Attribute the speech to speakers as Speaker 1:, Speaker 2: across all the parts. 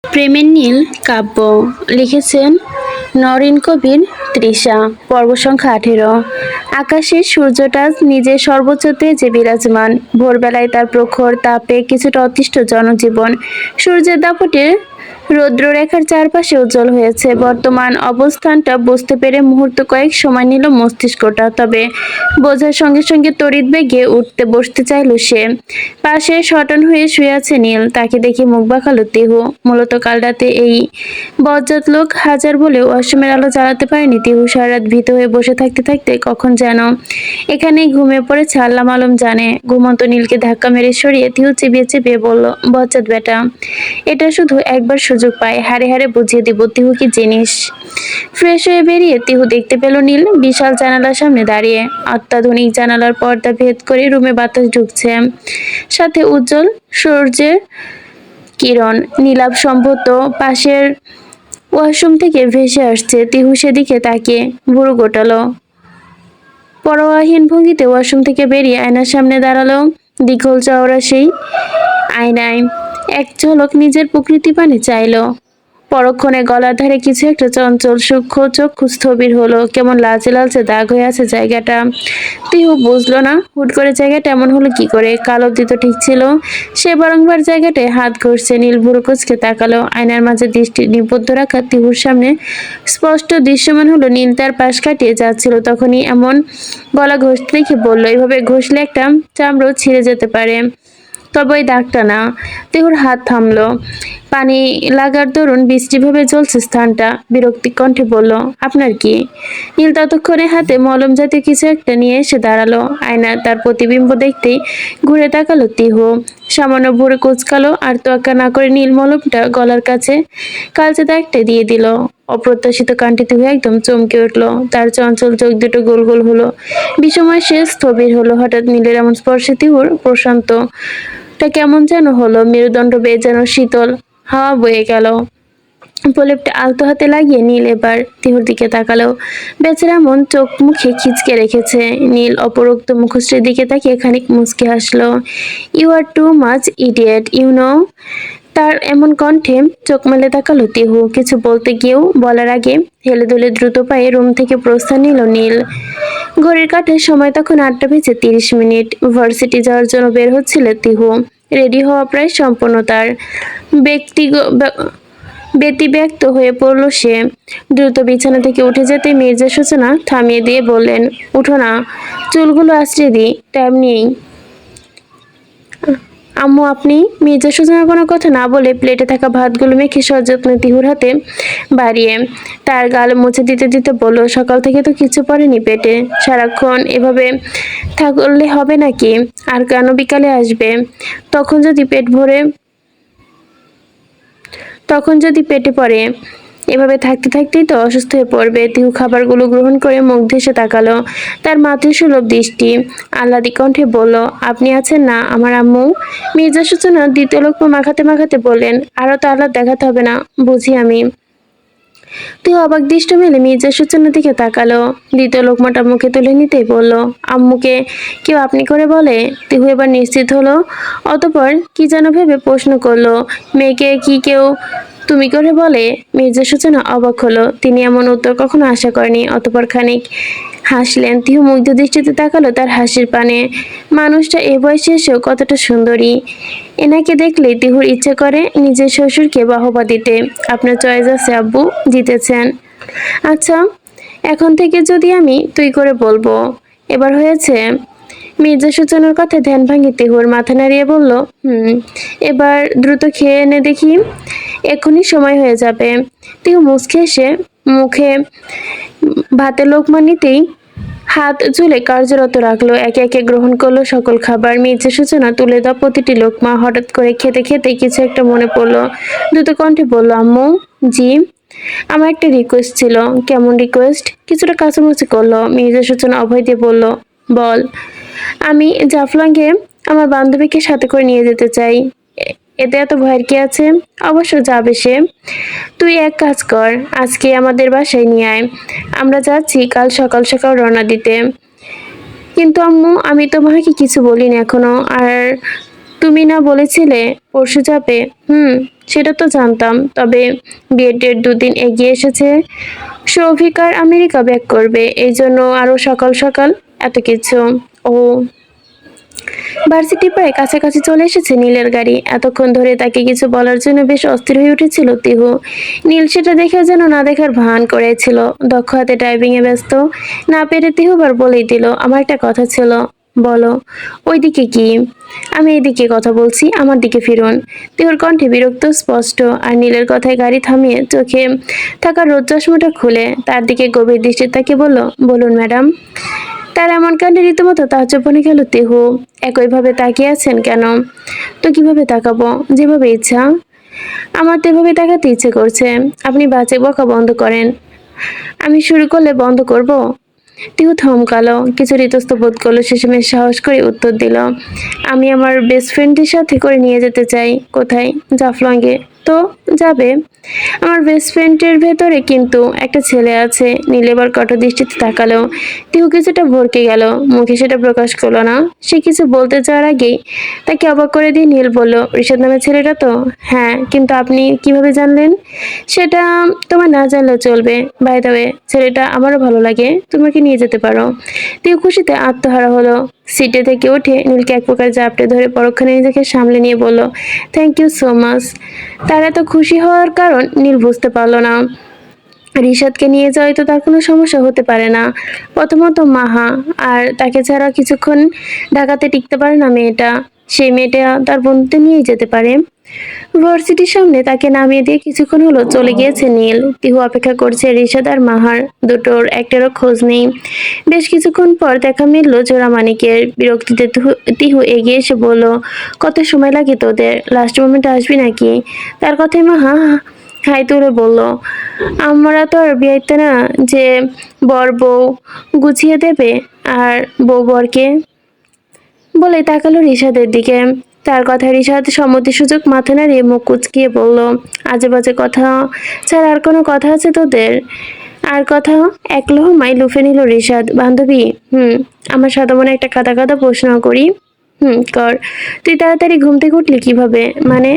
Speaker 1: প্রেমের নীল কাব্য লিখেছেন নরিন কবির তৃষা। পর্ব সংখ্যা 18। আকাশে সূর্যটা আজ নিজের সর্বোচ্চ তেজে বিরাজমান। ভোরবেলায় তার প্রখর তাপে কিছুটা অতিষ্ঠ জনজীবন। সূর্যের দাপটে রৌদ্ররেখার চারপাশে উজ্জ্বল হয়েছে। বর্তমান অবস্থানটা বুঝতে পেরে মুহূর্ত কয়েক সময় নিল মস্তিষ্কটা। তবে বোঝার সঙ্গে সঙ্গে তড়িৎ বেগে উঠতে বসতে চাইল সে। পাশে শটান হয়ে শুয়ে আছে নীল। তাকে দেখে মুখ বাঁকালো তিহু। মূলত কাল রাতে এই বজ্জাত লোক হাজার বলেও অসমের আলো জ্বালাতে পারেনি তিহু। সারা রাত ভীত হয়ে বসে থাকতে থাকতে কখন যেন এখানেই ঘুমিয়ে পড়েছে আল্লাহ মালুম জানে। ঘুমন্ত নীলকে ধাক্কা মেরে সরিয়ে তিহু চিবিয়ে চিবিয়ে বলল, বজ্জাত বেটা, এটা শুধু একবার সুযোগ পায়, হারে হারে বুঝিয়ে দিব তিহু কি জিনিস। ফ্রেশ হয়ে বেরিয়ে তিহু দেখতে পেল নীল বিশাল জানালার সামনে দাঁড়িয়ে। অত্যাধুনিক জানালার পর্দা ভেদ করে রুমে বাতাস ঢুকছে, সাথে উজ্জ্বল সূর্যের কিরণ। নীলাভ সম্ভবত পাশের ওয়াশরুম থেকে ভেসে আসছে। তিহু সেদিকে তাকিয়ে ভুরু গোটালো। পরোয়াহীন ভঙ্গিতে ওয়াশরুম থেকে বেরিয়ে আয়নার সামনে দাঁড়ালো। দীঘল চওড়া সেই আয়নায় এক ঝলক নিজের প্রকৃতি পানে চাইল। পরক্ষণে গলার ধারে কিছু একটা চঞ্চল সূক্ষ্ম চক্ষু স্থবির হলো। কেমন লালচে লালচে দাগ হয়ে আছে জায়গাটা। তিহু বুঝলো না হুট করে জায়গাটা এমন হলো কি করে। কাল অবধি তো ঠিক ছিল। সে বারংবার জায়গাটায় হাত ঘষছে। নীল ভুরু কুঁচকে তাকালো। আয়নার মাঝে দৃষ্টি নিবদ্ধ রাখা তিহুর সামনে স্পষ্ট দৃশ্যমান হলো নীল তার পাশ কাটিয়ে যাচ্ছিল। তখনই এমন গলা ঘষতে দেখে বলল, এভাবে ঘষলে একটা চামড়াও ছিঁড়ে যেতে পারে, তবে ওই দাগটা না। তিহুর হাত থামলো। পানি লাগার দরুন বৃষ্টিভাবে জ্বলছে স্থানটা। বিরক্তি কণ্ঠে বলল, আপনার কি? নীল ততক্ষণে হাতে মলম জাতীয় কিছু একটা নিয়ে এসে দাঁড়ালো। আয়নার তার প্রতিবিম্ব দেখতেই ঘুরে তাকালো তিহু। সামান্য ভুরু কুঁচকালো আর তোয়াক্কা না করে নীল মলমটা গলার কাছে কালচে দাগটা দিয়ে দিল। অপ্রত্যাশিত কাণ্ডে তিহু একদম চমকে উঠল। তার চঞ্চল চোখ দুটো গোল গোল হলো। বিষময় সে স্থবির হলো। হঠাৎ নীলের এমন স্পর্শে তিহুর প্রশান্তটা কেমন যেন হলো। মেরুদণ্ড বেয়ে যেন শীতল হাওয়া বয়ে গেল। প্রলেপটা আলতো হাতে লাগিয়ে নীল এবার তিহুর দিকে তাকালো। বেচারা মন চোখ মুখে খিচকে রেখেছে। নীল অপরোক্ত মুখশ্রীর দিকে তাকিয়ে খানিক মুচকি হাসলো। You are too much idiot, you know. তার এমন কণ্ঠে চোখ মেলে তাকালো তিহু। কিছু বলতে গিয়েও বলার আগে হেলে দুলে দ্রুত পায়ে রুম থেকে প্রস্থান নিল নীল। ঘড়ির কাঁটায় সময় তখন 8:30। ভার্সিটি যাওয়ার জন্য বের হচ্ছিল তিহু। রেডি হওয়া প্রায় সম্পূর্ণ তার। ব্যতিব্যস্ত হয়ে পড়ল সে। দ্রুত বিছানা থেকে উঠে যেতে মির্জা সূচনা থামিয়ে দিয়ে বললেন, উঠো না, চুলগুলো আঁচড়ে দিই, টাইম নেই। আম্মু আপনি? মির্জা সূচনা কোনো কথা না বলে প্লেটে থাকা ভাতগুলো মেখে সযত্নে তিহুর হাতে বাড়িয়ে তার গাল মুছে দিতে দিতে বলল, সকাল থেকে তো কিছু পড়েনি পেটে, সারাক্ষণ এভাবে থাকলে হবে নাকি? আর কেন বিকালে আসবে? তখন যদি পেট ভরে তখন যদি পেটে পড়ে? এভাবে থাকতে থাকতেই তো অসুস্থ হয়ে পড়বে। তিহু খাবারগুলো গ্রহণ করে মুখ ধেসে তাকালো। তার মাতৃসুলভ দৃষ্টি আহ্লাদি কণ্ঠে বলল, আপনি আছেন না আমার আম্মু? মির্জা সূচনা দ্বিতীয় লোকমা মাখাতে মাখাতে বললেন, আরো তো আহ্লাদ দেখাতে হবে না, বুঝি আমি। তুই অবাক দৃষ্টি মেলে মির্জা সূচনার দিকে তাকালো। দ্বিতীয় লোকমাটা মুখে তুলে নিতেই বলল, আম্মুকে কেউ আপনি করে বলে? তিহু এবার নিশ্চিত হলো। অতঃপর কি যেন ভেবে প্রশ্ন করলো, মেয়েকে কি কেউ তুমি করে বলে? মির্জা সূচনা অবাক হলো। তিনি এমন উত্তর কখনো আশা করেনি। অতঃপর খানিক হাসলেন। তিহু মুগ্ধ দৃষ্টিতে তাকালো তার হাসির পানে। মানুষটা এ বয়সে এসেও কতটা সুন্দরী। এনাকে দেখলেই তিহুর ইচ্ছে করে নিজের শ্বশুরকে বাহবা দিতে। আপনার চয়েস আছে আব্বু, জিতেছেন। আচ্ছা, এখন থেকে যদি আমি তুই করে বলবো, এবার হয়েছে? মির্জা সূচনার কথা ধ্যান ভাঙি তিহুর মাথা নাড়িয়ে বলল, এবার দ্রুত খেয়ে এনে দেখি, এখনই সময় হয়ে যাবে। তিহু মুচকে এসে মুখে ভাতের লোকমা নিতেই হাত ঝুলে কার্যরত রাখলো। একে একে গ্রহণ করলো সকল খাবার। মির্জা সূচনা তুলে দেওয়া প্রতিটি লোকমা হঠাৎ করে খেতে খেতে কিছু একটা মনে পড়লো। দ্রুত কণ্ঠে বলল, আম্মু জি, আমার একটা রিকোয়েস্ট ছিল। কেমন রিকোয়েস্ট? কিছুটা কাছামুচি করলো। মির্জা সূচনা অভয় দিয়ে বলল, বল। আমি জাফলংয়ে আমার বান্ধবীকে সাথে করে নিয়ে যেতে চাই। এতে এত ভয়ের কি আছে? অবশ্য যাবে সে। তুই এক কাজ কর, আজকে আমাদের বাসায় নিয়ে আয়। আমরা যাচ্ছি কাল সকাল সকাল রওনা দিতে। কিন্তু আম্মু, আমি তো মাকে কিছু বলিনি এখনো। আর তুমি না বলেছিলে পরশু যাবে? সেটা তো জানতাম, তবে বিয়ের ডেট 2 দিন এগিয়ে এসেছে। সৌভিক আর আমেরিকা ব্যাক করবে, এই জন্য আরো সকাল সকাল এত কিছু। ও, ভার্সিটি প্রায় কাছাকাছি চলে এসেছে নীলের গাড়ি। এতক্ষণ ধরে তাকে কিছু বলার জন্য বেশ অস্থির হয়ে উঠেছিল তিহু। নীল সেটা দেখেও যেন না দেখার ভান করেছিল, দক্ষ হাতে ড্রাইভিং এ ব্যস্ত। না পেরে তিহুবার বলেই দিল, আমার একটা কথা ছিল। বলো। ওইদিকে কি? আমি এদিকে কথা বলছি, আমার দিকে ফিরুন। তিহুর কণ্ঠে বিরক্ত স্পষ্ট, আর নীলের কথায় গাড়ি থামিয়ে চোখে থাকা রোদ চশমাটা খুলে তার দিকে গভীর দৃষ্টি তাকে বলল, বলুন ম্যাডাম। তার এমন কাণ্ডে রীতিমতো তাজ্জব বনে গেল তিহু। একইভাবে তাকিয়ে আছেন কেন? তো কিভাবে তাকাবো? যেভাবে ইচ্ছা। আমার তো এভাবে তাকাতে ইচ্ছে করছে। আপনি বাজে বকা বন্ধ করেন। আমি শুরু করলে বন্ধ করব? তিহু থমকালো, কিছু ইতস্ত বোধ করলো, শেষমেশ সাহস করে উত্তর দিল, আমি আমার বেস্ট ফ্রেন্ডের সাথে করে নিয়ে যেতে চাই। কোথায়? জাফলংয়ে। তো যাবে। আমার বেস্ট ফ্রেন্ডের ভেতরে কিন্তু একটা ছেলে আছে। নীল এবার কঠোর দৃষ্টিতে তাকালো। তিহু কিছুটা ভরকে গেল, মুখে সেটা প্রকাশ করলো না। সে কিছু বলতে যাওয়ার আগেই তাকে অবাক করে দিয়ে নীল বলল, ঋষাদ নামের ছেলেটা তো? হ্যাঁ, কিন্তু আপনি কিভাবে জানলেন? সেটা তোমার না জানলেও চলবে। বাই দ্য ওয়ে, ছেলেটা আমারও ভালো লাগে, তোমাকে নিয়ে যেতে পারো। তিহু খুশিতে আত্মহারা হলো। সিটে থেকে উঠে নীলকে এক প্রকার জাপটে ধরে পরক্ষণে নিজেকে সামলে নিয়ে বলল, থ্যাংক ইউ সো মাচ। তার এত খুশি হওয়ার কারণ নীল বুঝতে পারল না। রিশাদকে নিয়ে যাওয়াই তো তার কোনো সমস্যা হতে পারে না। প্রথমত মাহা, আর তাকে ছাড়া কিছুক্ষণ ঢাকাতে টিকতে পারে না মেয়েটা। সেই মেয়েটা তার বন্ধুদের নিয়েই যেতে পারে। ভার্সিটির সামনে তাকে নামিয়ে দিয়ে কিছুক্ষণ হলো চলে গিয়েছে নীল। তিহু অপেক্ষা করছে রিশাদ আর মাহার, দুটোর একটারও খোঁজ নেই। বেশ কিছুক্ষণ পর দেখা মিলল জোড়া মানিকের। বিরক্তিতে তিহু এগিয়ে এসে বলল, কত সময় লাগে তোদের? লাস্ট মোমেন্টে আসবি নাকি? তার কথায় মাহা হাই তুলে বলল, আমরা তো আর বিয়েতে না যে বর বউ গুছিয়ে দেবে আর বউ বরকে। বলে তাকালো রিশাদের দিকে। তার কথায় রিশাদ সম্মতিসূচক মাথা নাড়িয়ে মুখ কুঁচকিয়ে বলল, আজে বাজে কথা ছাড়া আর কোনো কথা আছে তোদের? আর কথা? এক লোহমায় লুফে নিল রিশাদ। বান্ধবী? আমার সাদা মনে একটা কাদা কাদা প্রশ্ন করি। কর। তুই তাড়াতাড়ি ঘুম থেকে উঠলি কিভাবে? মানে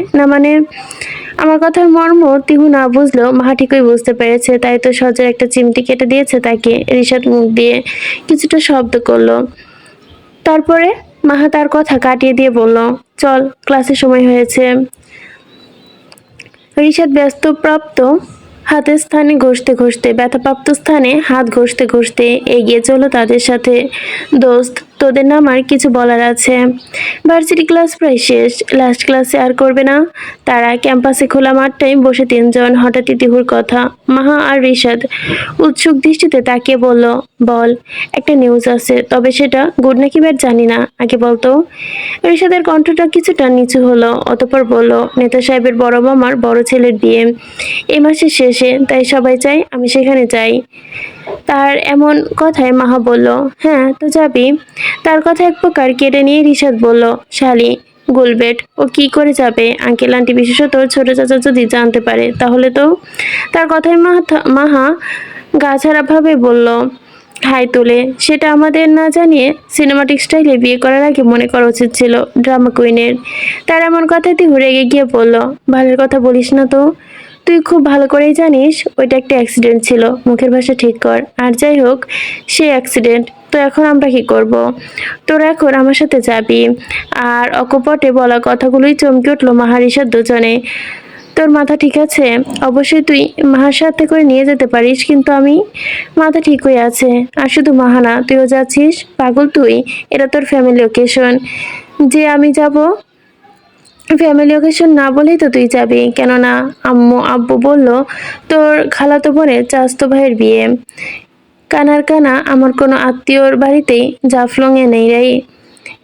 Speaker 1: আমার কথার মর্ম তিহু না বুঝলেও মাহা ঠিকই বুঝতে পেরেছে, তাই তো সজের একটা চিমটি কেটে দিয়েছে তাকে। রিশাদ মুখ দিয়ে কিছুটা শব্দ করলো। তারপরে মাহা তার কথা কাটিয়ে দিয়ে বলল, চল, ক্লাসের সময় হয়েছে। রিশাদ ব্যস্তপ্রাপ্ত হাতের স্থানে ঘষতে ব্যথাপ্রাপ্ত স্থানে হাত ঘষতে এগিয়ে চলো তাদের সাথে। দোস্ত, তোদের না আমার কিছু বলার আছে। ভার্সিটি ক্লাস প্রায় শেষ, লাস্ট ক্লাসে আর করবে না তারা। ক্যাম্পাসে খোলা মাঠটায় বসে তিনজন। হঠাৎই তিহুর কথা। মাহা আর রিশাদ উৎসুক দৃষ্টিতে তাকিয়ে বলল, বল। একটা নিউজ আছে, তবে সেটা গুড নাকি ব্যাড জানি না, আগে বলতো। রিশাদের কণ্ঠটা কিছুটা নিচু হলো, অতঃপর বলল, নেতা সাহেবের বড় মামার বড় ছেলের বিয়ে এই মাসের শেষে, তাই সবাই চাই আমি সেখানে যাই। তার এমন কথায় মাহা বলল, হ্যাঁ তো যাবি। তার কথা এক প্রকার কেড়ে নিয়ে রিশাদ বলল, শালি গুলবেট, ও কি করে যাবে? আঙ্কেল আন্টি বিশেষত ওর ছোট চাচা যদি জানতে পারে তাহলে তো। তার কথায় মাহা গাছাড়া ভাবে বলল, হাই তুলে, সেটা আমাদের না জানিয়ে সিনেমাটিক স্টাইলে বিয়ে করার আগে মনে করা উচিত ছিল ড্রামা কুইনের। তার এমন কথাতে রেগে গিয়ে বলল, ভালোর কথা বলিস না তো। তুই খুব ভালো করেই জানিস ওইটা একটা অ্যাক্সিডেন্ট ছিল, মুখের ভাষা ঠিক কর। আর যাই হোক, সে অ্যাক্সিডেন্ট, তো এখন আমরা কি করব? তোরা এখন আমার সাথে যাবি। আর অকপটে বলা কথাগুলোই চমকে উঠলো মাহারিসার দুজনে। তোর মাথা ঠিক আছে? অবশ্যই তুই মাহার সাথে করে নিয়ে যেতে পারিস, কিন্তু আমি। মাথা ঠিকই আছে। আর শুধু মাহা না, তুইও যাচ্ছিস? পাগল তুই? এটা তোর ফ্যামিলি ওকেশন যে আমি যাব? ফ্যামিলি ওকেশন না বলেই তো তুই যাবি, কেননা আব্বু বলল তোর খালাতো বোনের চাচাতো ভাইয়ের বিয়ে। কানার কানা আমার কোনো আত্মীয়র বাড়িতেই জাফলংয়ে নেই রে।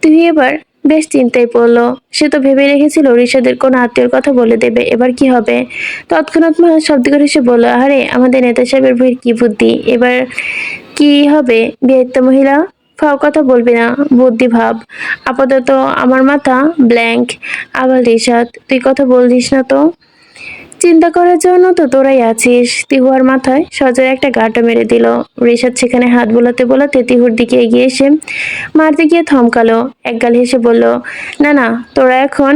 Speaker 1: তুই এবার বেশ চিন্তায় পড়লো। সে তো ভেবে রেখেছিল ঋষাদের কোনো আত্মীয়র কথা বলে দেবে, এবার কি হবে? তৎক্ষণাৎ মা শব্দ করে সে বলল, আরে আমাদের নেতা সাহেবের বইয়ের কি বুদ্ধি, এবার কি হবে? বিয়ের মহিলা, ফাও কথা বলবি না, বুদ্ধি ভাব। আপাতত আমার মাথা ব্ল্যাঙ্ক। আবার ঋষাদ, তুই কথা বলছিস না তো? চিন্তা করার জন্য তো তোরাই আছিস। তিহুয়ার মাথায় সজোরে একটা গাঁটা মেরে দিল। রিশাদ সেখানে হাত বোলাতে বোলাতে তিহুর দিকে এগিয়ে এসে মারতে গিয়ে থমকালো। একগাল হেসে বলল, না না, তোরা এখন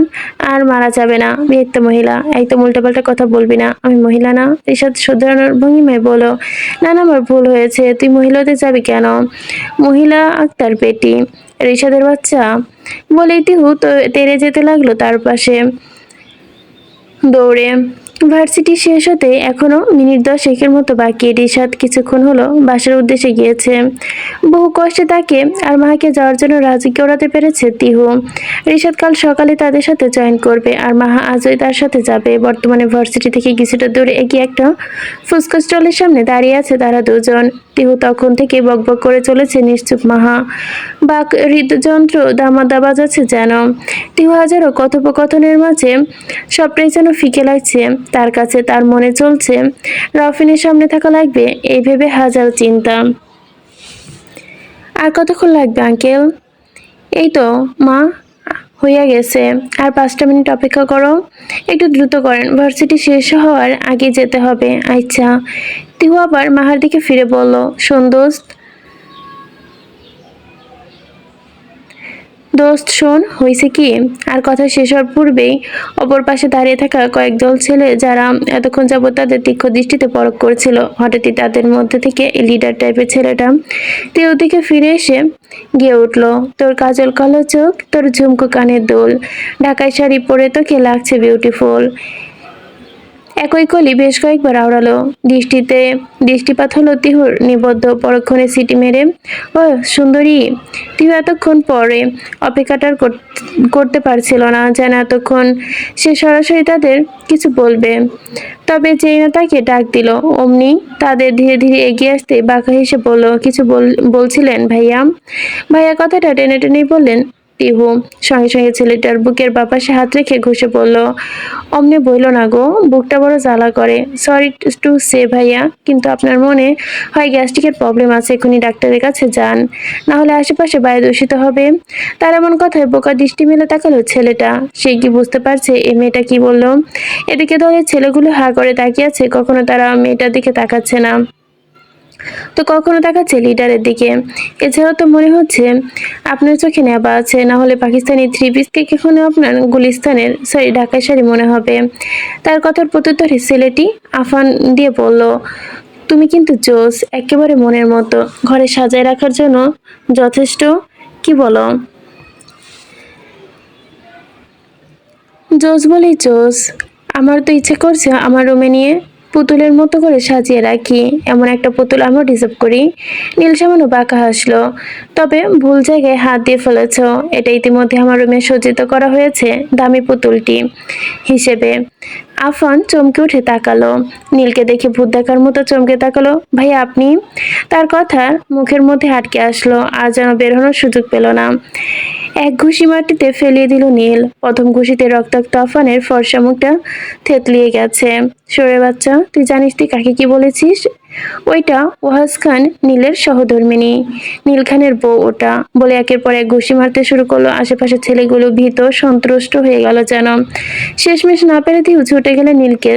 Speaker 1: আর মারা যাবে না। বিরক্ত মহিলা, একদম উল্টাপাল্টা কথা বলবি না। আমি মহিলা না? রিশাদ শুধরানোর ভঙ্গিমায় বলল, না না, আমার ভুল হয়েছে। তুই মহিলা হতে যাবি কেন? মহিলা আক্তার পেটি, রিশাদের বাচ্চা। বলেই তিহু তো তেড়ে যেতে লাগলো তার পাশে দৌড়ে। ভার্সিটি শেষ হতে এখনো মিনিট 10 মতো বাকি। রিশাদ কিছুক্ষণ হলো বাসার উদ্দেশ্যে গিয়েছে। বহু কষ্টে তাকে আর মাকে যাওয়ার জন্য রাজি করাতে পেরেছে তিহু। রিশাদ কাল সকালে তাদের সাথে জয়েন করবে আর মাহা আজই তার সাথে যাবে। বর্তমানে ভার্সিটি থেকে কিছুটা দূরে এগিয়ে একটা ফুচকা স্টলের সামনে দাঁড়িয়ে আছে তারা দুজন। তিহু তখন থেকে বকবক করে চলেছে নিশ্চুপ। মাহা বাক হৃদযন্ত্র দামাদা বাজাচ্ছে যেন। তিহু হাজারো কথোপকথনের মাঝে সবটাই যেন ফিকে লাগছে তার কাছে। তার মনে চলছে রফিনের সামনে থাকা লাগবে, এই ভেবে হাজার চিন্তা। আর কতক্ষণ লাগবে আঙ্কেল? এই তো মা, হইয়া গেছে। আর 5টা মিনিট অপেক্ষা করো। একটু দ্রুত করেন, ভার্সিটি শেষ হওয়ার আগে যেতে হবে। আচ্ছা। তিহু আবার মাহার দিকে ফিরে বলল, শোন দোস্ত, দোস্ত শোন, হয়েছে কি? আর কথা শেষ হওয়ার পূর্বেই অপর পাশে দাঁড়িয়ে থাকা কয়েকদল ছেলে, যারা এতক্ষণ যাবত তাদের তীক্ষ্ণ দৃষ্টিতে পরখ করছিল, হঠাৎই তাদের মধ্যে থেকে লিডার টাইপের ছেলেটা তেও দিকে ফিরে এসে গিয়ে উঠল, তোর কাজল কালো চোখ, তোর ঝুমকো কানের দুল, ঢাকাই শাড়ি পরে তোকে লাগছে বিউটিফুল। একই কলি বেশ কয়েকবার আওড়ালো। দৃষ্টিপাত হলো তিহুর নিবদ্ধ। পরক্ষণে সিটি মেরে, ও সুন্দরী। তিহু এতক্ষণ পরে অপেক্ষাটার করতে পারছিল না, যেন এতক্ষণ সে সরাসরি তাদের কিছু বলবে। তবে যেই না তাকে ডাক দিল, অমনি তাদের ধীরে ধীরে এগিয়ে আসতে বাঁকা হেসে বলল, কিছু বলছিলেন ভাইয়া? ভাইয়া কথাটা টেনে টেনেই বললেন তিহু। সঙ্গে সঙ্গে ছেলেটার বুকের বাপাশে হাত রেখে ঘষে বলল, অমনি বইল না গো, বুকটা বড় জ্বালা করে। সরি টু সে ভাইয়া, কিন্তু আপনার মনে হয় গ্যাস্ট্রিকের প্রবলেম আছে, এখনই ডাক্তারের কাছে যান, না হলে আশেপাশে বায়ু দূষিত হবে। তার এমন কথায় বোকা দৃষ্টি মেলে তাকালো ছেলেটা। সে কি বুঝতে পারছে এ মেয়েটা কি বলল? এদিকে দলের ছেলেগুলো হা করে তাকিয়ে আছে, কখনো তারা মেয়েটার দিকে তাকাচ্ছে না, তো কখনো তাকাচ্ছে লিডারের দিকে। এছাড়াও তো মনে হচ্ছে আপনার চোখে নেবা আছে, না হলে পাকিস্তানি 3 পিসকে কখনো আপনার গুলিস্তানের ঢাকায় শাড়ি মনে হবে। তার কথার প্রত্যুত্তরে ছেলেটি আফান দিয়ে বলল, তুমি কিন্তু জোস, একেবারে মনের মতো, ঘরে সাজায় রাখার জন্য যথেষ্ট। কি বলো? জোস বলি জোস। আমার তো ইচ্ছে করছে আমার রুমে নিয়ে পুতুলের মতো করে সাজিয়ে রাখি। এমন একটা পুতুল আমরা ডিজার্ভ করি। নীল সামান্য বাঁকা হাসলো, তবে ভুল জায়গায় হাত দিয়ে ফেলেছ। এটা ইতিমধ্যে আমার রুমে সজ্জিত করা হয়েছে দামি পুতুলটি হিসেবে। আফান চমকে উঠে তাকালো। নীলকে দেখে ভূত দেখার মতো চমকে তাকালো। ভাই আপনি? তার কথা মুখের মধ্যে আটকে আসলো, আর যেন বেরোনোর সুযোগ পেল না। এক ঘুষি মাটিতে ফেলিয়ে দিল নীল। প্রথম ঘুষিতে রক্তাক্ত আফানের ফর্সা মুখটা থেতলিয়ে গেছে। সরে বাচ্চা, তুই জানিস তুই কাকে কি বলেছিস? ওইটা ওয়াহাজ খান, নীলের সহধর্মিণী। নীল খানের বউ ওটা। বলে একের পর এক ঘুষি মারতে শুরু করলো। আশেপাশের ছেলেগুলো ভীত সন্ত্রস্ত হয়ে গেল যেন। শেষমেশ না পেরে দিয়েও ছুটে গেলে নীলকে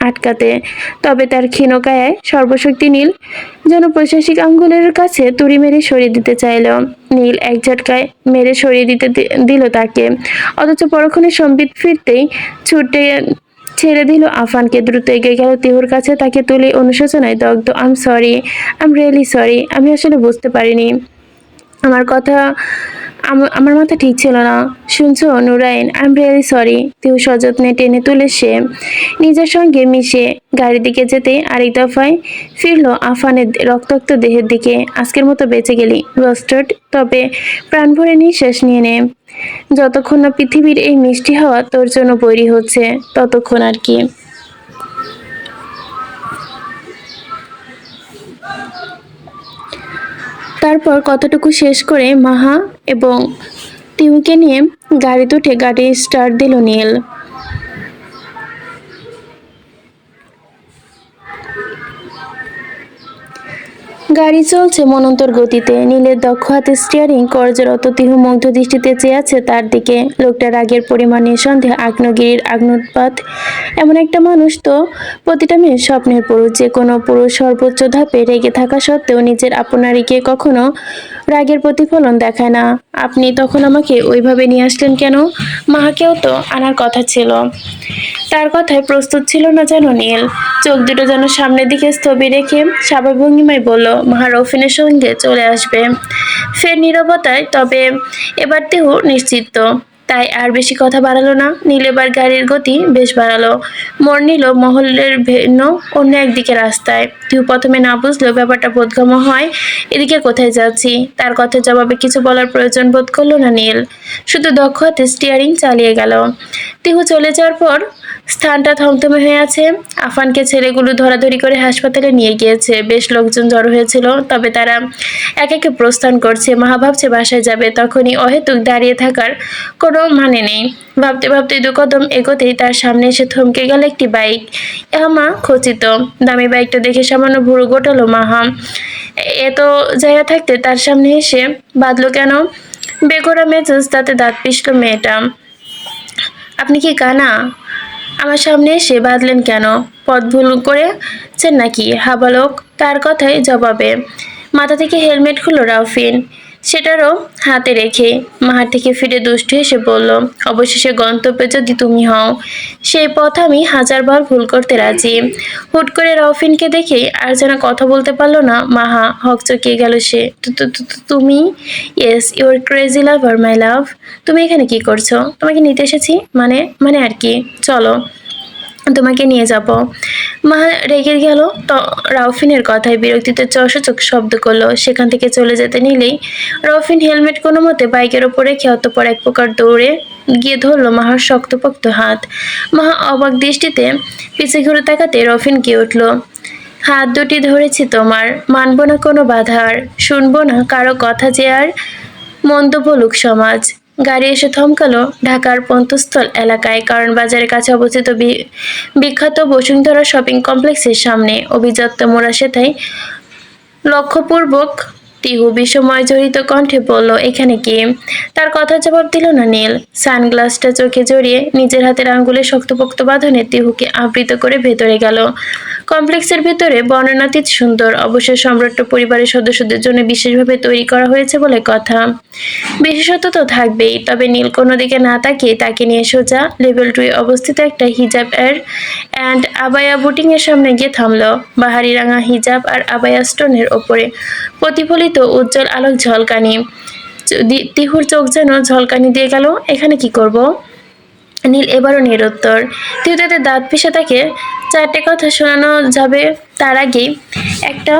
Speaker 1: আটকাতে। তবে তার ক্ষীণকায় সর্বশক্তি নীল যেন প্রশাসিক আঙ্গুলের কাছে তুড়ি মেরে সরিয়ে দিতে চাইল। নীল এক ঝটকায় মেরে সরিয়ে দিল তাকে। অথচ পরক্ষণে সম্বিত ফিরতেই ছুটে ছেড়ে দিল আফানকে। দ্রুত এগিয়ে গেল তিহুর কাছে, তাকে তুলে অনুশোচনায় দগ্ধ। I am sorry, I am really sorry. আমি আসলে বুঝতে পারিনি। আমার কথা আমার মাথা ঠিক ছিল না। শুনছো Nurain, I am really sorry. Tihu সযত্নে টেনে তুলে সে নিজের সঙ্গে মিশে গাড়ির দিকে যেতে আরেক দফায় ফিরল আফানের রক্তাক্ত দেহের দিকে। আজকের মতো বেঁচে গেলি বাস্টার্ড, তবে প্রাণ ভরে নিঃশ্বাস নিয়ে নে। যতক্ষণ না পৃথিবীর এই মিষ্টি হাওয়া তোর জন্য বৈরি হচ্ছে, ততক্ষণ আর কি। তারপর কতটুকু শেষ করে মাহা এবং তিহুকে নিয়ে গাড়িতে উঠে গাড়ি স্টার্ট দিল নীল। গাড়ি চলছে মনন্তর গতিতে। নীলের দক্ষ হাতে স্টিয়ারিং কর্যরত তিহু মুগ্ধ দৃষ্টিতে চেয়ে আছে তার দিকে। লোকটার রাগের পরিমাণ নিঃসন্দেহে আগ্নেয়গিরির আগ্নুৎপাত। এমন একটা মানুষ তো প্রতিটা মেয়ের স্বপ্নের পুরুষ। যে কোনো পুরুষ সর্বোচ্চ ধাপে রেগে থাকা সত্ত্বেও নিজের আপনারীকে কখনো রাগের প্রতিফলন দেখায় না। আপনি তখন আমাকে ওইভাবে নিয়ে আসলেন কেন? মাকেও তো আনার কথা ছিল। তার কথায় প্রস্তুত ছিল না যেন নীল। চোখ দুটো যেন সামনের দিকে স্থবির রেখে স্বাভাবিক ভঙ্গিমায় বলল, মা রফিনের সঙ্গে চলে আসবে। ফের নীরবতায়, তবে এবার তিহু নিশ্চিত। তাই আর বেশি কথা বাড়ালো না। নীল এবার গাড়ির গতি বেশ বাড়ালো। মোড় নিল মহলের ভিন্ন অন্য একদিকে রাস্তায়। তিহু প্রথমে না বুঝলেও ব্যাপারটা বোধগম্য হয়। এদিকে কোথায় যাচ্ছি? তার কথার জবাবে কিছু বলার প্রয়োজন বোধ করলো না নীল। শুধু দক্ষ হাতে স্টিয়ারিং চালিয়ে গেল। তিহু চলে যাওয়ার পর স্থানটা থমথমে হয়ে আছে। আফানকে ছেলেগুলো ধরাধরি করে হাসপাতালে নিয়ে গিয়েছে। বেশ লোকজন জড়ো হয়েছিল, তবে তারা এক একে প্রস্থান করছে। মাহা ভাবছে বাসায় যাবে, তখনই অহেতুক দাঁড়িয়ে থাকার কোনো মানে নেই। ভাবতে ভাবতে দু কদম এগোতেই তার সামনে এসে থমকে গেল একটি বাইক। মা খচিত দামি বাইকটা দেখে সামান্য ভুরু গোটালো মাহা। এত জায়গা থাকতে তার সামনে এসে বাঁধলো কেন? বেঘোরা মেজাজ তাতে দাঁত পিষল মেয়েটা। আপনি কি কানা? আমার সামনে এসে বাঁধলেন কেন? পথ ভুল করেছেন নাকি? হাবালক তার কথায় জবাবে মাথা থেকে হেলমেট খুলল রাউফিন, সেটারও হাতে রেখে। মাহার থেকে ফিরে দুষ্টু হেসে বলল, অবশেষে গন্তব্যে যদি তুমি হও, সেই পথ আমি হাজারবার ভুল করতে রাজি। হুট করে রাউফিনকে দেখে আর যেন কথা বলতে পারলো না মাহা। হকচকিয়ে গেল সে। তুমি? ইয়েস, ইউর ক্রেজি লাভার মাই লাভ। তুমি এখানে কি করছো? তোমাকে নিতে এসেছি। মানে মানে আর কি, চলো তোমাকে নিয়ে যাব। মা রেগে গেল রাউফিনের কথায়। বিরক্তিতে চোখ শব্দ করলো। সেখান থেকে চলে যেতে নিলেই রাউফিন হেলমেট কোনো মতে বাইকের ওপর রেখে অতঃপর এক প্রকার দৌড়ে গিয়ে ধরলো মাহার শক্তপোক্ত হাত। মাহা অবাক দৃষ্টিতে পিছে ঘুরে তাকাতে রফিন গিয়ে উঠল, হাত দুটি ধরেছি তোমার, মানব না কোনো বাধার, শুনবো না কারো কথা যে আর মন্দ বলুক সমাজ। গাড়ি এসে থমকালো ঢাকার পন্তস্থল এলাকায়, কারণ বাজারের কাছে অবস্থিত বিখ্যাত বসুন্ধরা শপিং কমপ্লেক্সের সামনে। অভিজাত্য মোড়া সেথায় লক্ষ্যপূর্বক তিহু বিষময় জড়িত কণ্ঠে বলল, এখানে কি? তার কথা জবাব দিল না নীল। সানগ্লাসটা চোখে জড়িয়ে নিজের হাতের আঙ্গুলে শক্তপোক্ত বাঁধনে তিহুকে আবৃত করে ভেতরে গেল। কমপ্লেক্সের ভেতরে বর্ণনাতীত সুন্দর। অবশ্য সম্রাট পরিবারের সদস্যদের জন্য বিশেষভাবে তৈরি করা হয়েছে বলে কথা। বিশেষত তো থাকবেই। তবে নীল কোনো দিকে না তাকিয়ে তাকে নিয়ে সোজা লেভেল 2 অবস্থিত একটা হিজাব অ্যান্ড আবায়া বুটিং এর সামনে গিয়ে থামলো। বাহারি রাঙা হিজাব আর আবায়া স্টোনের ওপরে প্রতিফলিত উজ্জ্বল আলোক ঝলকানি। তিহুর চোখ যেন ঝলকানি দিয়ে গেল। এখানে কি করব? নীল এবারও নিরুত্তর। তিহু তাদের দাঁত পিষে তাকে চারটে কথা শোনানো যাবে তার আগেই একটা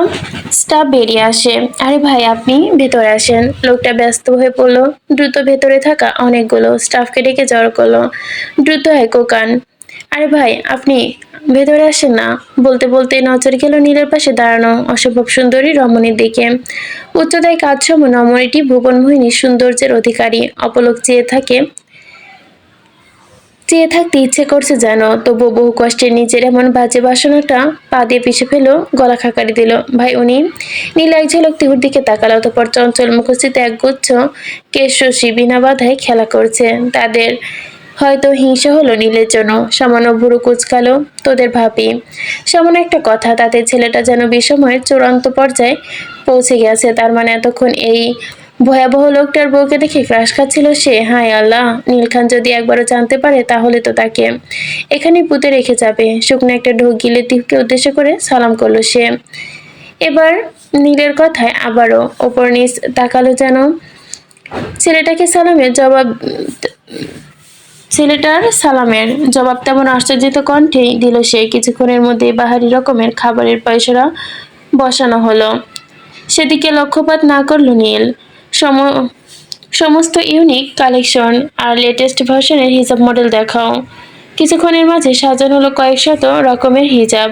Speaker 1: স্টাফ বেরিয়ে আসে। আরে ভাই, আপনি ভেতরে আসেন। লোকটা ব্যস্ত হয়ে পড়লো। দ্রুত ভেতরে থাকা অনেকগুলো স্টাফকে ডেকে জড়ো করলো। দ্রুত হয় কোকান। আরে ভাই, আপনি ভেতরে আসেন না। বলতে বলতে নজর গেল নীলের পাশে দাঁড়ানো অসম্ভব সুন্দরী রমণীর দিকে। উচ্চতায় কাজসম রমণীটি ভুবনমোহিনী সৌন্দর্যের অধিকারী। অপলক চেয়ে থাকতে ইচ্ছে করছে যেন, তবু বহু কষ্টে নিজের এমন বাজে বাসনাটা পা দিয়ে পিষে ফেলো, গলা খাকারি দিল। ভাই উনি? নীল এক ঝলক তিহুর দিকে তাকালো, অতঃপর চঞ্চল মুখস্থিত একগুচ্ছ কেশরশি বিনা বাধায় খেলা করছে। তাদের হয়তো হিংসা হলো নীলের জন্য। সামান্য ভুরু কুচকালো, তোদের ভাবি। সামান্য একটা কথা, তাতে ছেলেটা যেন বিষময়ের চূড়ান্ত পর্যায়ে পৌঁছে গেছে। তার মানে এতক্ষণ এই ভয়াবহ লোকটার বউকে দেখে ক্রাশ খাচ্ছিল সে। হায় আল্লাহ, নীলখান যদি একবারও জানতে পারে তাহলে তো তাকে এখানেই পুঁতে রেখে যাবে। শুকনো একটা ঢোক গিলে তিহুকে উদ্দেশ্য করে সালাম করলো সে। এবার নীলের কথায় আবারও ওপর নিচ তাকালো যেন। ছেলেটার সালামের জবাব তেমন আশ্চর্যিত কণ্ঠেই দিল সে। কিছুক্ষণের মধ্যে বাহারি রকমের খাবারের পয়সারা বসানো হলো। সেদিকে লক্ষ্যপাত না করল নীল। সমস্ত ইউনিক কালেকশন আর লেটেস্ট ভার্সনের হিজাব মডেল দেখাও। কিছুক্ষণের মাঝে সাজানো হলো কয়েক শত রকমের হিজাব।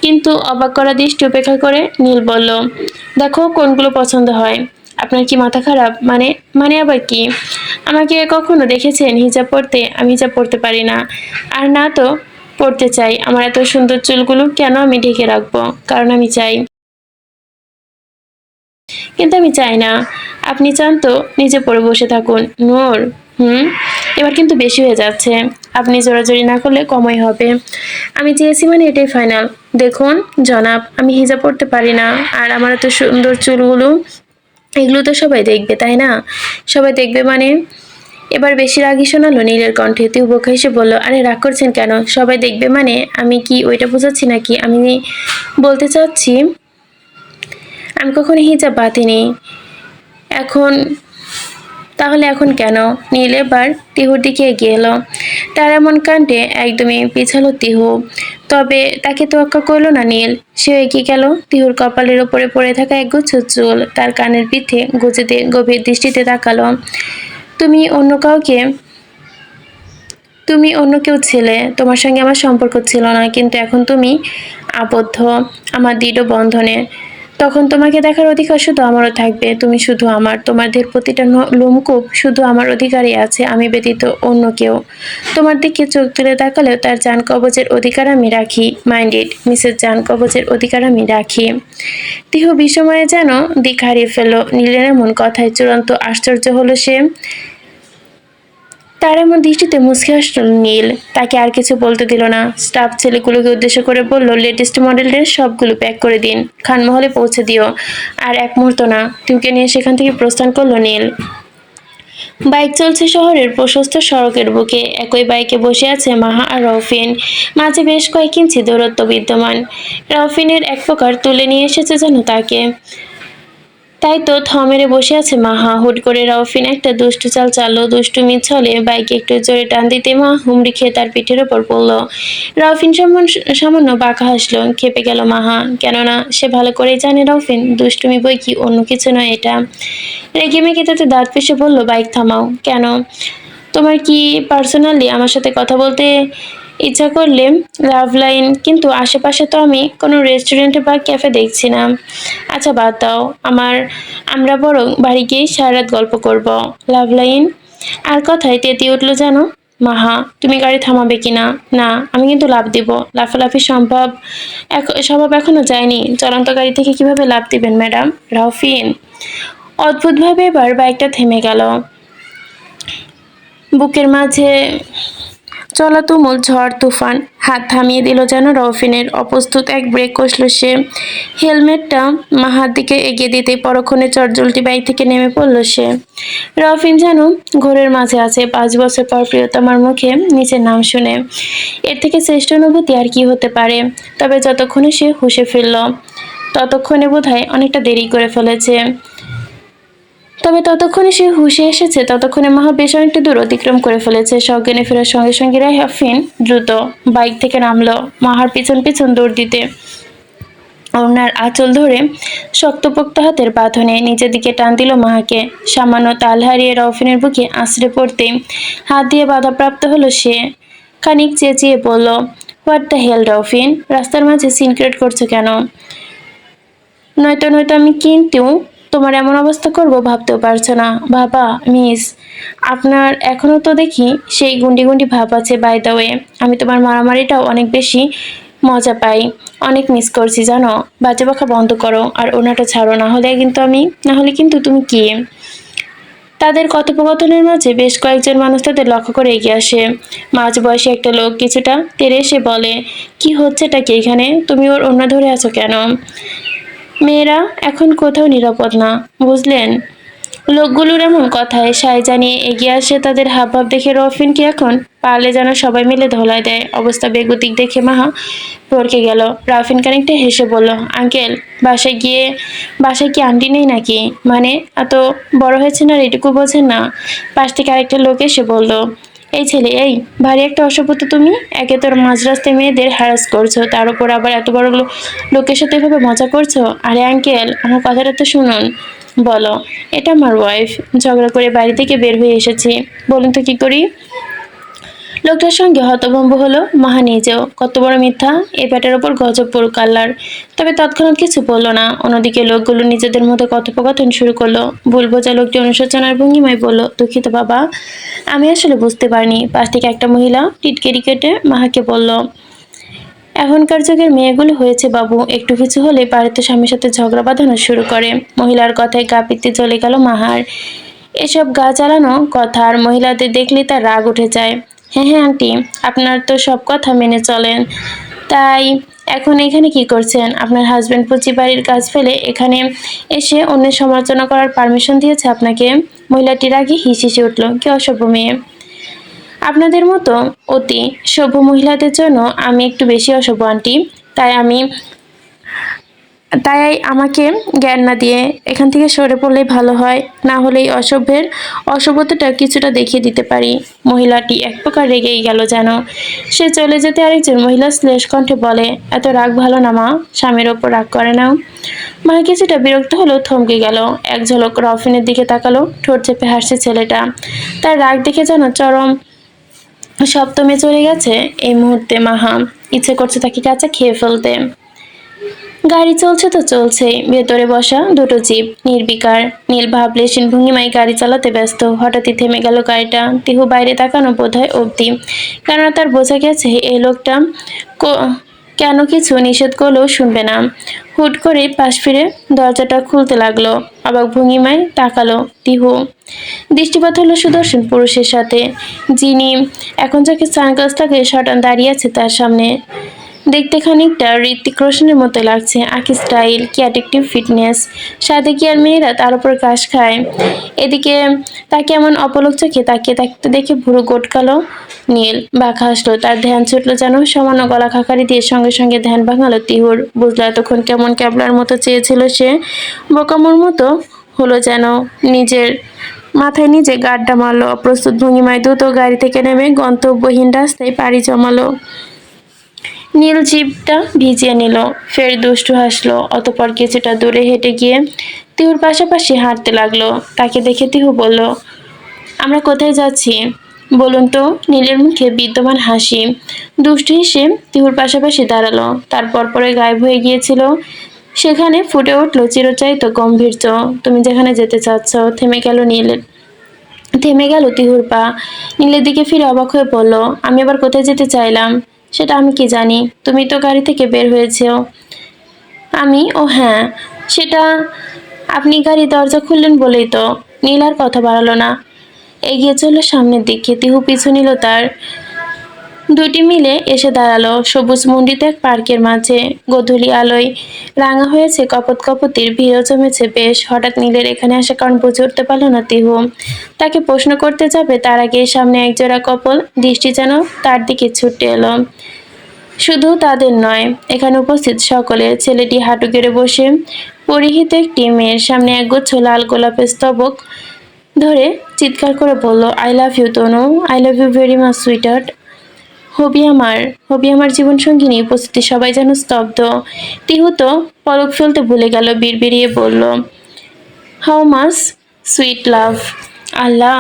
Speaker 1: কিন্তু অবাক করা দৃষ্টি উপেক্ষা করে নীল বলল, দেখো কোনগুলো পছন্দ হয়। আপনার কি মাথা খারাপ? মানে মানে আবার কি? আমাকে কখনো দেখেছেন হিজাব পরতে? আমি হিজাব পরতে পারি না, আর না তো পরতে চাই। আমার এত সুন্দর চুলগুলো কেন আমি ঢেকে রাখবো? কারণ আমি চাই কিন্তু আমি চাই না। আপনি চান তো নিজে পড়ে বসে থাকুন। নূর, হুম, এবার কিন্তু বেশি হয়ে যাচ্ছে। আপনি জোরাজুরি না করলে কমই হবে। আমি চেয়েছি মানে এটাই ফাইনাল। দেখুন জনাব, আমি হিজাব পড়তে পারি না, আর আমার এত সুন্দর চুলগুলো, এগুলো তো সবাই দেখবে, তাই না? সবাই দেখবে মানে? এবার বেশি রাগী শোনালো নীলের কণ্ঠে। তুই বোকা হেসে বলল, আরে রাগ করছেন কেন? সবাই দেখবে মানে আমি কি ওইটা বোঝাচ্ছি নাকি? আমি বলতে চাচ্ছি আমি কখনো হিজাব বাঁধিনি। এখন তাহলে এখন কেন? নীল এবার তিহুর দিকে এগিয়ে এলো। তার এমন কাণ্ডে একদমই পিছালো তিহু। তবে তাকে তোয়াক্কা করলো না নীল। সে এগিয়ে গেল। তিহুর কপালের ওপরে পড়ে থাকা একগুচ্ছ চুল তার কানের পিঠে গুজে দিয়ে গভীর দৃষ্টিতে তাকালো। তুমি অন্য কাউকে তুমি অন্য কেউ ছিলে, তোমার সঙ্গে আমার সম্পর্ক ছিল না, কিন্তু এখন তুমি আবদ্ধ আমার দৃঢ় বন্ধনে। তখন তোমাকে দেখার অধিকার শুধু আমারও থাকবে। তুমি শুধু আমার, তোমার দেহের প্রতিটা লোমকূপ শুধু আমার অধিকারই আছে, আমি ব্যতীত অন্য কেউ তোমার দিকে চোখ তুলে তাকালেও তার জান কবজের অধিকার আমি রাখি। মাইন্ডেড মিসেস জান কবজের অধিকার আমি রাখি। তিহু বিষময়ে যেন দিক হারিয়ে ফেলল। নীলের এমন কথায় চূড়ান্ত আশ্চর্য হলো সে। তার এমন দৃষ্টিতে মুচকি হাসল নীল। তাকে আর কিছু বলতে দিল না। স্টাফ ছেলেগুলোকে উদ্দেশ্য করে বলল, লেটেস্ট মডেলের সবগুলো প্যাক করে দিন, খানমহলে পৌঁছে দিও। আর এক মুহূর্ত না। তিউকে নিয়ে সেখান থেকে প্রস্থান করলো নীল। বাইক চলছে শহরের প্রশস্ত সড়কের বুকে। একই বাইকে বসে আছে মাহা আর রৌফিন। মাঝে বেশ কয়েক ইঞ্চি দূরত্ব বিদ্যমান। রৌফিনের এক প্রকার তুলে নিয়ে এসেছে যেন তাকে। তাই তো থ মেরে বসে আছে মাহা। হুট করে রৌফিন একটা দুষ্টু চাল চাললো। দুষ্টুমি ছলে বাইকে একটু জোরে টান দিতে মা হুমড়ি খেয়ে তার পিঠের ওপর পড়ল। রৌফিন সামান্য বাঁকা হাসলো। খেপে গেল মাহা, কেননা সে ভালো করেই জানে রৌফিন দুষ্টুমি বই কি, অন্য কিছু নয় এটা। রেগে মেগে তাতে দাঁত পিষে বলল, বাইক থামাও। কেন? তোমার কি পার্সোনালি আমার সাথে কথা বলতে ইচ্ছা করলে লাভ লাইন, কিন্তু আশেপাশে তো আমি কোনো রেস্টুরেন্ট বা ক্যাফে দেখছি না। আচ্ছা বাদ দাও, আমরা বরং বাড়ি গিয়েই সারা রাত গল্প করব। লাভ লাইন আর কথায় তেতিয়ে উঠলো যেন মাহা। তুমি গাড়ি থামাবে কিনা? না, আমি কিন্তু লাফ দিব। লাফালাফি স্বভাব এখনো যায়নি। চলন্ত গাড়ি থেকে কিভাবে লাফ দিবেন ম্যাডাম? রাউফিন অদ্ভুতভাবে এবার বাইকটা থেমে গেল। বুকের মাঝে চলা তুমুল ঝড় তুফান হাত থামিয়ে দিল যেন রৌফিনের। অপ্রস্তুত এক ব্রেক কষল সে। হেলমেটটা মাহার দিকে এগিয়ে দিতে পরক্ষণে চটজলটি বাইক থেকে নেমে পড়ল সে। রৌফিন যেন ঘোরের মাঝে আছে। 5 বছর পর প্রিয়তমার মুখে নিচের নাম শুনে এর থেকে শ্রেষ্ঠ অনুভূতি আর কি হতে পারে? তবে যতক্ষণে সে হুঁশে ফিরল, ততক্ষণে বোধহয় অনেকটা দেরি করে ফেলেছে। ততক্ষণে সে হুঁশে এসেছে, ততক্ষণে মাহা বেশ অনেকটা দূর অতিক্রম করে ফেলেছে। সজ্ঞানে ফেরার সঙ্গে সঙ্গে রাফিন দ্রুত বাইক থেকে নামলো মাহার পিছন পিছন দৌড় দিতে। ওনার আঁচল ধরে শক্তপোক্ত হাতের বাঁধনে নিজের দিকে টান দিল মাহাকে। সামান্য তাল হারিয়ে রফিনের বুকে আশ্রে পড়তেই হাত দিয়ে বাধাপ্রাপ্ত হলো সে। খানিক চেঁচিয়ে বলল, হোয়াট দ্য হেল রফিন, রাস্তার মাঝে সিনক্রেট করছো কেন? নয়তো আমি কিন্তু তোমার এমন অবস্থা করব ভাবতেও পারছো না। বাবা মিস, আপনার এখনো তো দেখি সেই গুন্ডি গুন্ডি ভাব আছে। বাই দ্য ওয়ে, আমি তোমার মারামারিটাও অনেক বেশি মজা পাই। অনেক মিস করছি জানো। বাজে বকা বন্ধ করো আর ওনাটা ছাড়ো, না হলে কিন্তু তুমি কি? তাদের কথোপকথনের মাঝে বেশ কয়েকজন মানুষ তাদের লক্ষ্য করে এগিয়ে আসে। মাঝ বয়সী একটা লোক কিছুটা তেড়ে এসে বলে, কি হচ্ছেটা কি এখানে? তুমি ওর ওড়না ধরে আছো কেন? মেয়েরা এখন কোথাও নিরাপদ না, বুঝলেন? লোকগুলোর এমন কথায় সায় জানিয়ে এগিয়ে আসে। তাদের হাবভাব দেখে রফিনকে এখন পারলে যেন সবাই মিলে ধোলাই দেয়। অবস্থা বেগতিক দেখে মাহা ভরকে গেল। রাফিন খানিকটা হেসে বলল, আঙ্কেল, বাসায় কি আন্টি নেই নাকি? মানে এত বড় হয়েছে না, এটুকু বোঝেন না? পাশ থেকে আরেকটা লোক এসে বলল, এই ছেলে, এই ভারী একটা অসভ্যতা তুমি। একে তোর মাঝ রাস্তায় মেয়েদের হ্যারাস করছো, তার উপর আবার এত বড় লোকের সাথে এভাবে মজা করছো। আরে আঙ্কেল, আমার কথাটা তো শুনুন। বলো, এটা আমার ওয়াইফ। ঝগড়া করে বাড়ি থেকে বের হয়ে এসেছি, বলুন তো কি করি? লোকটার সঙ্গে হতভম্ব হলো মাহা নিজেও। কত বড় মিথ্যা! এই ব্যাটার ওপর গজব পড়ুক আল্লাহর। তবে তৎক্ষণাৎ কিছু বলল না। অন্যদিকে লোকগুলো নিজেদের মধ্যে কথোপকথন শুরু করলো। ভুল বোঝা লোকটি অনুশোচনার ভঙ্গিমায় বলল, দুঃখিত বাবা, আমি আসলে বুঝতে পারিনি। পাশ থেকে একটা মহিলা টিটকেরি কেটে মাহাকে বলল, এখনকার যুগের মেয়েগুলো হয়েছে বাবু, একটু কিছু হলে বাড়িতে স্বামীর সাথে ঝগড়া বাঁধানো শুরু করে। মহিলার কথায় গা পিত্তে চলে গেল মাহার। এসব গা চালানো কথা আর মহিলাদের দেখলে তার রাগ উঠে যায়। হ্যাঁ হ্যাঁ আন্টি, আপনার তো সব কথা মেনে চলেন, তাই এখন এখানে কি করছেন? আপনার হাজবেন্ড পুচি বাড়ির কাজ ফেলে এখানে এসে অন্যের সমালোচনা করার পারমিশন দিয়েছে আপনাকে? মহিলাটির আগে হিসিসে উঠল, কি অসভ্য মেয়ে। আপনাদের মতো অতি সভ্য মহিলাদের জন্য আমি একটু বেশি অসভ্য আন্টি। তাই আমি তাই আমাকে জ্ঞান না দিয়ে এখান থেকে সরে পড়লেই ভালো হয়, না হলেই অসভ্যের অসভ্যতাটা কিছুটা দেখিয়ে দিতে পারি। মহিলাটি এক প্রকার রেগেই গেল যেন। সে চলে যেতে আরেকজন মহিলা শ্লেষ কণ্ঠে বলে, এত রাগ ভালো না মা, স্বামীর ওপর রাগ করে না। মা কিছুটা বিরক্ত হলো, থমকে গেল। এক ঝলক রফিনের দিকে তাকালো, ঠোঁট চেপে হাসছে ছেলেটা। তার রাগ দেখে যেন চরম সপ্তমে চলে গেছে এই মুহূর্তে মাহা। ইচ্ছে করছে তাকে কাঁচা খেয়ে ফেলতে। গাড়ি চলছে তো চলছেই, ভেতরে বসা দুটো জিপ নির্বিকার। নীল ভাবলেশীন ভঙ্গিমায় গাড়ি চালাতে ব্যস্ত। হঠাৎই থেমে গেল গাড়িটা। তিহু বাইরে তাকানো বোধহয় অবধি, কেননা তার বোঝা গেছে এই লোকটা কেন কিছু নিষেধ করলেও শুনবে না। হুট করে পাশ ফিরে দরজাটা খুলতে লাগলো। অবাক ভঙ্গিমায় তাকালো তিহু। দৃষ্টিপাত হলো সুদর্শন পুরুষের সাথে, যিনি এখন যাকে সানগ্লাস লাগিয়ে শটান দাঁড়িয়ে আছে তার সামনে। দেখতে খানিকটা ঋত্বিক রোশনের মতো লাগছে। আঁকি স্টাইল, কি অ্যাডিকটিভ ফিটনেস। সাথে কি আর মেয়েরা তার উপর ক্রাশ খায়। এদিকে তাকে এমন অপলক চোখে তাকিয়ে থাকতে দেখে ভুরু গোটকালো নীল। বাঁকা হাসলো, তার ধ্যান ছুটলো যেন। সামান্য গলা খাকারি দিয়ে সঙ্গে সঙ্গে ধ্যান ভাঙালো তিহুর। বুঝলো এতক্ষণ কেমন ক্যাবলার মতো চেয়েছিল সে, বোকামোর মতো হলো যেন। নিজের মাথায় নিজে গাড্ডা মারলো। অপ্রস্তুত ভঙ্গিমায় দ্রুত গাড়ি থেকে নেমে গন্তব্যহীন রাস্তায় পাড়ি জমালো। নীল জিভটা ভিজিয়ে নিল, ফের দুষ্টু হাসলো। অতঃপর কিছুটা দূরে হেঁটে গিয়ে তিহুর পাশাপাশি হাঁটতে লাগলো। তাকে দেখে তিহু বলল, আমরা কোথায় যাচ্ছি বলুন তো? নীলের মুখে বিদ্যমান হাসি। দুষ্টু হেসে তিহুর পাশাপাশি দাঁড়ালো। তারপর পরে গায়েব হয়ে গিয়েছিল। সেখানে ফুটে উঠলো চিরচারিত গম্ভীর্য। তুমি যেখানে যেতে চাচ্ছ। থেমে গেল তিহুর পা। নীলের দিকে ফিরে অবাক হয়ে পড়ল, আমি আবার কোথায় যেতে চাইলাম? সেটা আমি কি জানি? তুমি তো গাড়ি থেকে বের হয়েছো। ও হ্যাঁ, সেটা আপনি গাড়ি দরজা খুললেন বলেই তো। নীল আর কথা বাড়ালো না, এগিয়ে চলল সামনের দিকে। তিহু পিছু নিল তার। দুটি মিলে এসে দাঁড়ালো সবুজ মণ্ডিত এক পার্কের মাঝে। গোধূলি আলোয় রাঙা হয়েছে কপত কপতির, ভিড়ও জমেছে বেশ। হঠাৎ নীলের এখানে আসা কারণ বুঝে উঠতে পারল না তিহু। তাকে প্রশ্ন করতে যাবে তার আগে সামনে একজোড়া কপল দৃষ্টি যেন তার দিকে ছুটে এলো। শুধু তাদের নয়, এখানে উপস্থিত সকলে। ছেলেটি হাঁটু গেড়ে বসে পরিহিত একটি মেয়ের সামনে একগুচ্ছ লাল গোলাপের স্তবক ধরে চিৎকার করে বলল, I love you Tanu, I love you very much sweetheart. হবি আমার জীবন সঙ্গিনী। উপস্থিতি সবাই যেন স্তব্ধ। তিহু তো পলক ফেলতে ভুলে গেল, বিড়বিড়িয়ে বলল, হাউ মাচ সুইট লাভ। আল্লাহ!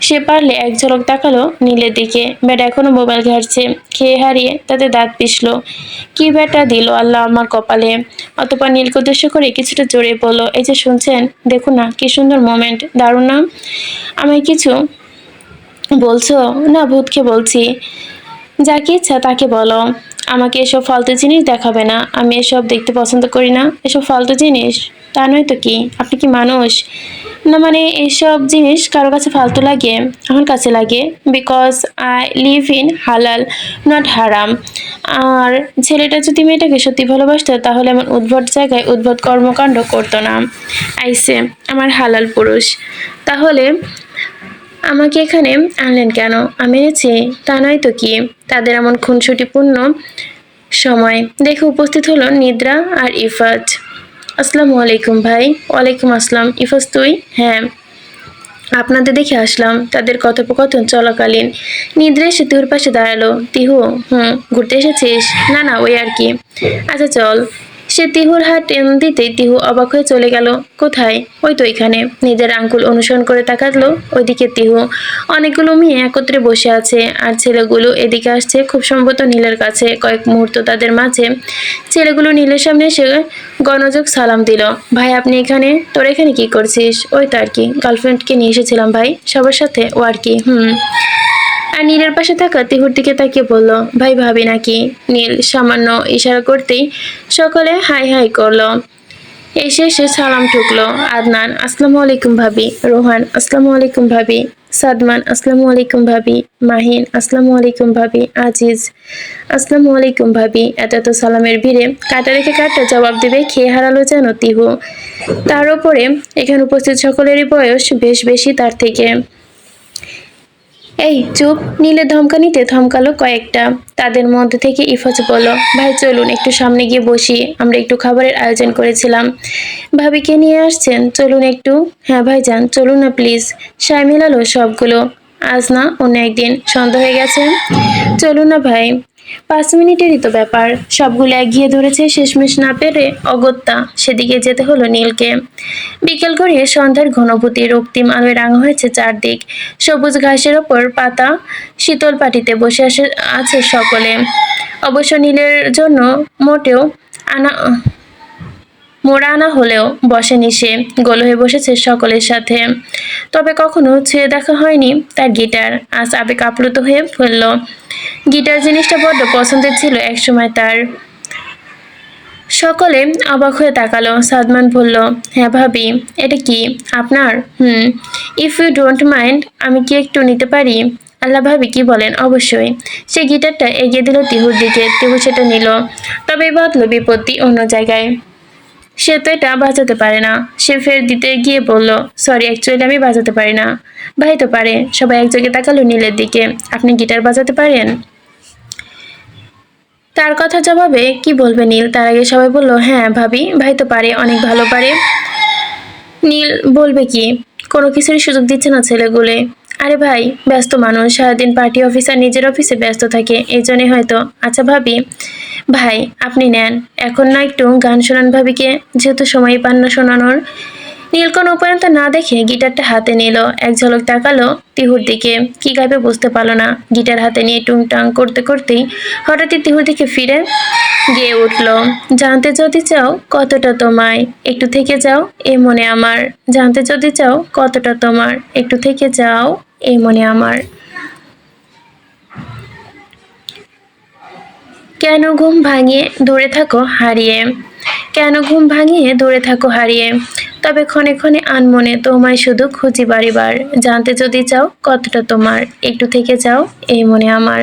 Speaker 1: সে পারলে এক ঝলক তাকালো নীলের দিকে। ব্যাটা এখনো মোবাইল ঘাঁটছে। খেয়ে হারিয়ে তাতে দাঁত পিষল। কি ব্যাটা দিল আল্লাহ আমার কপালে। অতঃপর নীলকে উদ্দেশ্য করে কিছুটা জোরে বলল, এই যে শুনছেন, দেখুন না কি সুন্দর মোমেন্ট, দারুণ না? আমায় কিছু বলছো? না, ভূতকে বলছি। যাকে ইচ্ছা তাকে বলো। আমাকে এসব ফালতু জিনিস দেখাবে না। আমি এসব দেখতে পছন্দ করি না। এসব ফালতু জিনিস? তা নয় তো কি? আপনি কি মানুষ? না মানে এইসব জিনিস কারো কাছে ফালতু লাগে? আমার কাছে লাগে, বিকজ আই লিভ ইন হালাল, নট হারাম। আর ছেলেটা যদি মেয়েটাকে সত্যি ভালোবাসতো তাহলে এমন উদ্ভট জায়গায় উদ্ভট কর্মকাণ্ড করতো না। আইসে আমার হালাল পুরুষ। তাহলে আমাকে এখানে আনলেন কেন? আমি এনেছি তা নয় তো কি? তাদের এমন খুনসুটিপূর্ণ সময় দেখে উপস্থিত হলো নিদ্রা আর ইফাত। আসসালামু আলাইকুম ভাই। ওয়ালাইকুম আসসালাম। ইফাত তুই? হ্যাঁ, আপনাদের দেখে আসলাম। তাদের কথোপকথন চলাকালীন নিদ্রা এসে তিহুর পাশে দাঁড়ালো। তিহু, ঘুরতে এসেছিস? না না, ওই আর কি। আচ্ছা চল। সে তিহুর হাত টেনে দিতেই তিহু অবাক হয়ে চলে গেল। কোথায়? ওই তো এখানে। নিজের আঙ্গুল অনুসরণ করে তাকালো ওইদিকে তিহু। অনেকগুলো মেয়ে একত্রে বসে আছে আর ছেলেগুলো এদিকে আসছে, খুব সম্ভবত নীলের কাছে। কয়েক মুহূর্ত তাদের মাঝে। ছেলেগুলো নীলের সামনে এসে গণযোগ সালাম দিল। ভাই আপনি এখানে? তোর এখানে কি করছিস? ওই তো আর কি, গার্লফ্রেন্ডকে নিয়ে এসেছিলাম ভাই, সবার সাথে ও আর কি। আর নীলের পাশে থাকা তিহুর দিকে তাকিয়ে বলল, ভাই ভাবি নাকি? নীল সামান্য ইশারা করতেই সকলে হাই হাই করলো। এসে সালাম ঠুকলো। আদনান, আসসালামু আলাইকুম ভাবি। রোহান, আসসালামু আলাইকুম ভাবি। সাদমান, আসসালামু আলাইকুম ভাবি। মাহিন, আসসালামু আলাইকুম ভাবি। আজিজ, আসসালামু আলাইকুম ভাবি। এত সালামের ভিড়ে কাটা রেখে কাটা জবাব দেবে খেয়ে হারালো যেন তিহু। তার উপরে এখানে উপস্থিত সকলেরই বয়স বেশ বেশি তার থেকে। এই চুপ! নীলে ধমকানিতে থমকালো কয়েকটা। তাদের মধ্যে থেকে ইফাজ বলল, ভাই চলুন একটু সামনে গিয়ে বসি, আমরা একটু খাবারের আয়োজন করেছিলাম। ভাবিকে নিয়ে আসছেন, চলুন একটু। হ্যাঁ ভাইজান, চলুন না প্লিজ। সায় মেলালো সবগুলো। আজ না অন্য একদিন, সন্ধ্যা হয়ে গেছে। চলুন না ভাই, 5 মিনিটেরই তো ব্যাপার। সবগুলো একঘিয়ে ধরেছে, শেষমেশ না পেরে অগত্যা সেদিকে যেতে হলো নীলকে। বিকেল গড়িয়ে সন্ধ্যার ঘনভূতি, রক্তিম আলোয় রাঙা হয়েছে চারদিক। সবুজ ঘাসের ওপর পাতা শীতল পাটিতে বসে আছে সকলে। অবশ্য নীলের জন্য মোটেও আনা মোড়া আনা হলেও বসেনি সে, গোল হয়ে বসেছে সকলের সাথে। তবে কখনো ছুঁয়ে দেখা হয়নি তার গিটার, আজ আবেগ আপ্লুত হয়ে ফেলল। গিটার জিনিসটা বড্ড পছন্দের ছিল একসময় তার। সকলে অবাক হয়ে তাকালো। সাদমান বলল, হ্যাঁ ভাবি, এটা কি আপনার? ইফ ইউ ডোন্ট মাইন্ড, আমি কি একটু নিতে পারি? আল্লাহ ভাবি, কি বলেন? অবশ্যই। সে গিটারটা এগিয়ে দিল তিহুর দিকে। তিহু সেটা নিল, তবে বাঁধল বিপত্তি অন্য জায়গায়। সে তো এটা বাজাতে পারে না। সে ফের দিতে গিয়ে বলল, সরি, অ্যাকচুয়ালি আমি বাজাতে পারি না। ভাই তো পারে। সবাই এক জায়গায় তাকালো নীলের দিকে। আপনি গিটার বাজাতে পারেন? তার কথা জবাবে কি বলবে নীল? তার আগে সবাই বলল, হ্যাঁ ভাবি, ভাই তো পারে, অনেক ভালো পারে। নীল বলবে কি? কোনো কিছুরই সুযোগ দিচ্ছে না ছেলেগুলে। আরে ভাই, ব্যস্ত মানুষ, সারাদিন পার্টি অফিসার নিজের অফিসে ব্যস্ত থাকে, এই জন্যই হয়তো। আচ্ছা ভাবি, ভাই আপনি নেন, এখন না একটু গান শোনান ভাবিকে, যেহেতু সময় পান না শোনানোর। নীল কোনো উপায়ন্ত না দেখে গিটারটা হাতে নিল। এক ঝলক তাকালো তিহুর দিকে, কি গাইবে বুঝতে পারলো না। গিটার হাতে নিয়ে টুংটাং করতে করতেই হঠাৎই তিহুর দিকে ফিরে গেয়ে উঠল, জানতে যদি চাও কতটা তোমায়, একটু থেকে যাও এ মনে আমার। জানতে যদি চাও কতটা তোমার, একটু থেকে যাও এ মনে আমার। কেন ঘুম ভাঙিয়ে দৌড়ে থাকো হারিয়ে, কেন ঘুম ভাঙিয়ে দৌড়ে থাকো হারিয়ে, তবে ক্ষণে ক্ষণে আনমনে তোমায় শুধু খুঁজি বাড়িবার। জানতে যদি চাও কতটা তোমার, একটু থেকে যাও এই মনে আমার।